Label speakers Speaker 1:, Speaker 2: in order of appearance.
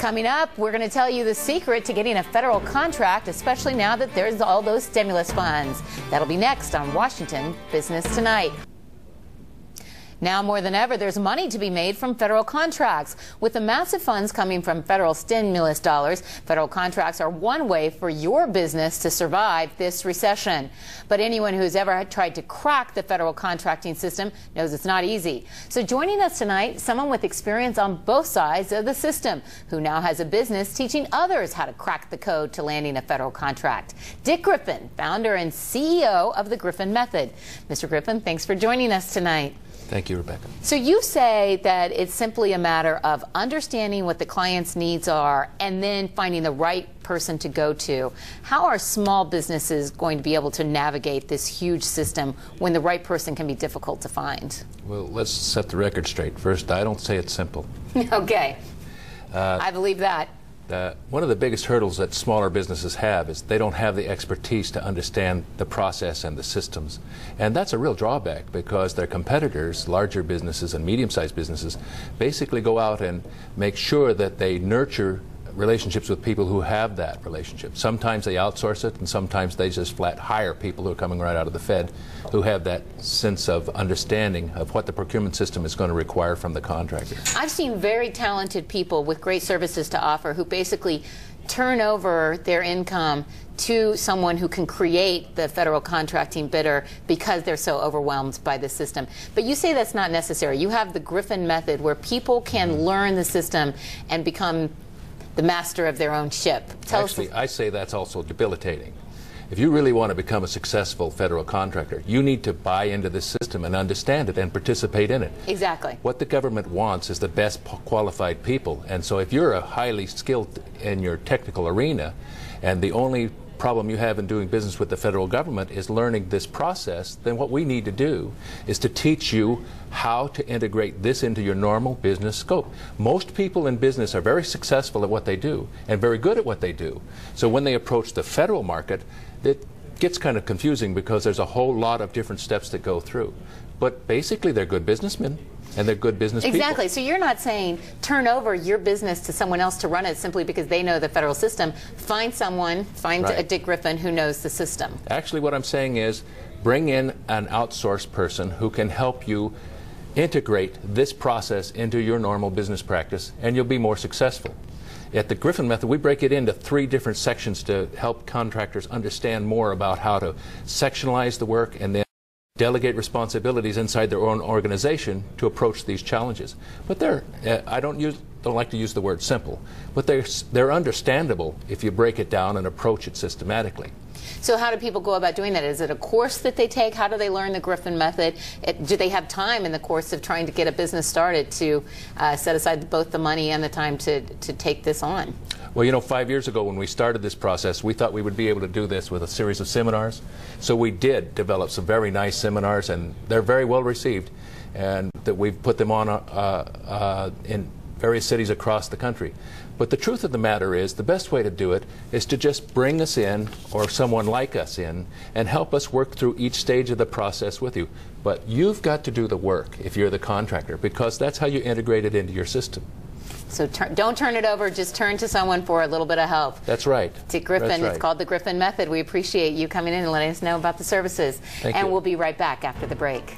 Speaker 1: Coming up, we're going to tell you the secret to getting a federal contract, especially now that there's all those stimulus funds. That'll be next on Washington Business Tonight. Now more than ever, there's money to be made from federal contracts. With the massive funds coming from federal stimulus dollars, federal contracts are one way for your business to survive this recession. But anyone who's ever tried to crack the federal contracting system knows it's not easy. So joining us tonight, someone with experience on both sides of the system, who now has a business teaching others how to crack the code to landing a federal contract. Dick Griffin, founder and CEO of the Griffin Method. Mr. Griffin, thanks for joining us tonight.
Speaker 2: Thank you, Rebecca.
Speaker 1: So you say that it's simply a matter of understanding what the client's needs are and then finding the right person to go to. How are small businesses going to be able to navigate this huge system when the right person can be difficult to find?
Speaker 2: Well, let's set the record straight. First, I don't say it's simple.
Speaker 1: Okay. I believe that.
Speaker 2: One of the biggest hurdles that smaller businesses have is they don't have the expertise to understand the process and the systems. And that's a real drawback because their competitors, larger businesses and medium-sized businesses, basically go out and make sure that they nurture relationships with people who have that relationship. Sometimes they outsource it, and sometimes they just flat hire people who are coming right out of the Fed who have that sense of understanding of what the procurement system is going to require from the contractor.
Speaker 1: I've seen very talented people with great services to offer who basically turn over their income to someone who can create the federal contracting bidder because they're so overwhelmed by the system. But you say that's not necessary. You have the Griffin Method where people can learn the system and become the master of their own ship.
Speaker 2: Actually, I say that's also debilitating. If you really want to become a successful federal contractor, you need to buy into this system and understand it and participate in it.
Speaker 1: Exactly.
Speaker 2: What the government wants is the best qualified people. And so if you're a highly skilled in your technical arena and the only problem you have in doing business with the federal government is learning this process, then what we need to do is to teach you how to integrate this into your normal business scope. Most people in business are very successful at what they do and very good at what they do. So when they approach the federal market, it gets kind of confusing because there's a whole lot of different steps to go through. But basically they're good businessmen. And they're good business people.
Speaker 1: Exactly. So you're not saying turn over your business to someone else to run it simply because they know the federal system. Find someone, find a Dick Griffin who knows the system.
Speaker 2: Actually, what I'm saying is bring in an outsourced person who can help you integrate this process into your normal business practice, and you'll be more successful. At the Griffin Method, we break it into 3 different sections to help contractors understand more about how to sectionalize the work and then delegate responsibilities inside their own organization to approach these challenges. But I don't like to use the word simple, but they're understandable if you break it down and approach it systematically.
Speaker 1: So how do people go about doing that? Is it a course that they take? How do they learn the Griffin Method? Do they have time in the course of trying to get a business started to set aside both the money and the time to take this on?
Speaker 2: Well, you know, 5 years ago when we started this process, we thought we would be able to do this with a series of seminars. So we did develop some very nice seminars, and they're very well received, and that we've put them on in various cities across the country. But the truth of the matter is, the best way to do it is to just bring us in, or someone like us in, and help us work through each stage of the process with you. But you've got to do the work if you're the contractor, because that's how you integrate it into your system.
Speaker 1: So don't turn it over, just turn to someone for a little bit of help.
Speaker 2: That's right.
Speaker 1: Dick Griffin,
Speaker 2: That's right.
Speaker 1: It's called the Griffin Method. We appreciate you coming in and letting us know about the services.
Speaker 2: Thank you.
Speaker 1: And we'll be right back after the break.